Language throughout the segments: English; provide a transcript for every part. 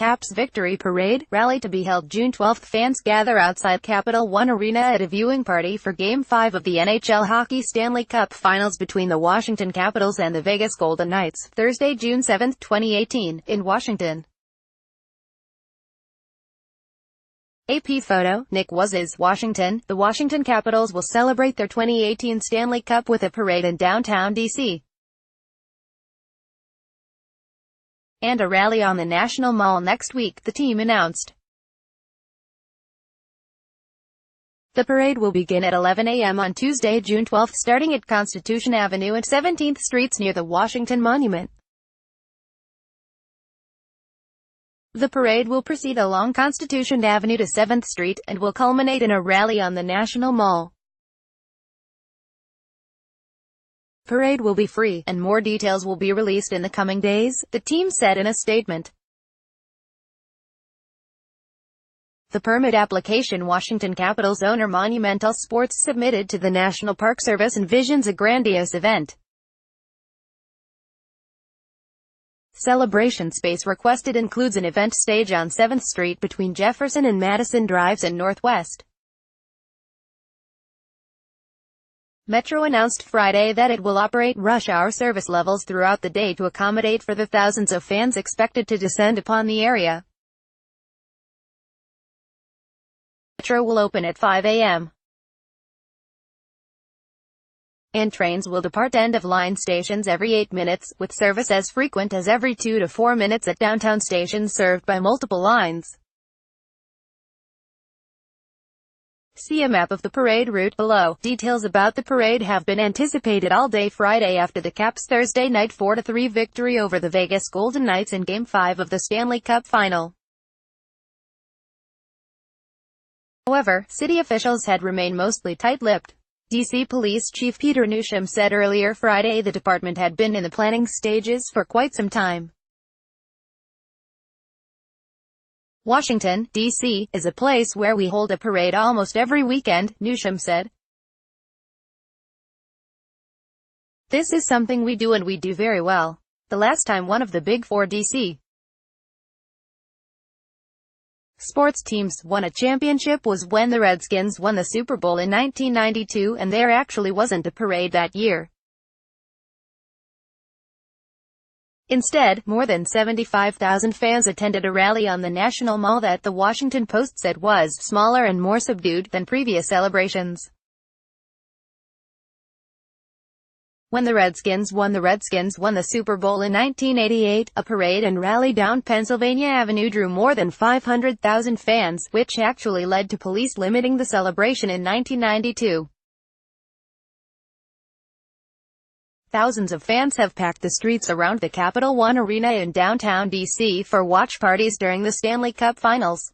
Caps Victory Parade rally to be held June 12. Fans gather outside Capital One Arena at a viewing party for Game 5 of the NHL Hockey Stanley Cup Finals between the Washington Capitals and the Vegas Golden Knights, Thursday, June 7, 2018, in Washington. AP photo, Nick Wazes, Washington. The Washington Capitals will celebrate their 2018 Stanley Cup with a parade in downtown D.C. and a rally on the National Mall next week, the team announced. The parade will begin at 11 a.m. on Tuesday, June 12, starting at Constitution Avenue and 17th Streets near the Washington Monument. The parade will proceed along Constitution Avenue to 7th Street, and will culminate in a rally on the National Mall. Parade will be free, and more details will be released in the coming days, the team said in a statement. The permit application Washington Capitals owner Monumental Sports submitted to the National Park Service envisions a grandiose event. Celebration space requested includes an event stage on 7th Street between Jefferson and Madison Drives and Northwest. Metro announced Friday that it will operate rush hour service levels throughout the day to accommodate for the thousands of fans expected to descend upon the area. Metro will open at 5 a.m. and trains will depart end-of-line stations every 8 minutes, with service as frequent as every 2 to 4 minutes at downtown stations served by multiple lines. See a map of the parade route below. Details about the parade have been anticipated all day Friday after the Caps' Thursday night 4-3 victory over the Vegas Golden Knights in Game 5 of the Stanley Cup Final. However, city officials had remained mostly tight-lipped. D.C. Police Chief Peter Newsham said earlier Friday the department had been in the planning stages for quite some time. Washington, D.C., is a place where we hold a parade almost every weekend, Newsham said. This is something we do and we do very well. The last time one of the Big Four D.C. sports teams won a championship was when the Redskins won the Super Bowl in 1992, and there actually wasn't a parade that year. Instead, more than 75,000 fans attended a rally on the National Mall that the Washington Post said was smaller and more subdued than previous celebrations. When the Redskins won the Super Bowl in 1988, a parade and rally down Pennsylvania Avenue drew more than 500,000 fans, which actually led to police limiting the celebration in 1992. Thousands of fans have packed the streets around the Capital One Arena in downtown D.C. for watch parties during the Stanley Cup Finals.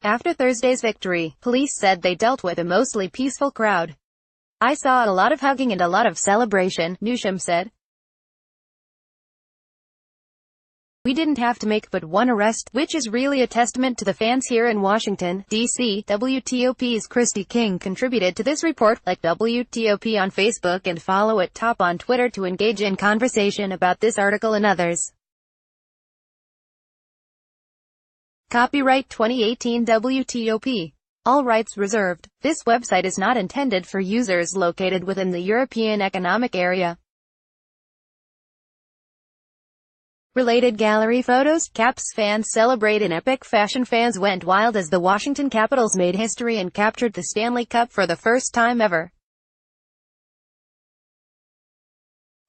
After Thursday's victory, police said they dealt with a mostly peaceful crowd. I saw a lot of hugging and a lot of celebration, Newsham said. We didn't have to make but one arrest, which is really a testament to the fans here in Washington, D.C. WTOP's Christy King contributed to this report. Like WTOP on Facebook and follow at Top on Twitter to engage in conversation about this article and others. Copyright 2018 WTOP. All rights reserved. This website is not intended for users located within the European Economic Area. Related gallery photos. Caps fans celebrate in epic fashion. Fans went wild as the Washington Capitals made history and captured the Stanley Cup for the first time ever.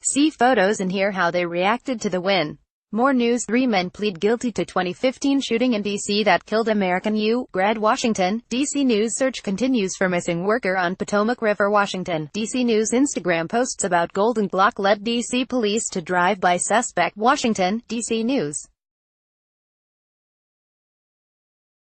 See photos and hear how they reacted to the win. More news. 3 men plead guilty to 2015 shooting in D.C. that killed American grad. Washington, D.C. News search continues for missing worker on Potomac River, Washington. D.C. News Instagram posts about Golden Block led D.C. police to drive by suspect. Washington, D.C. News.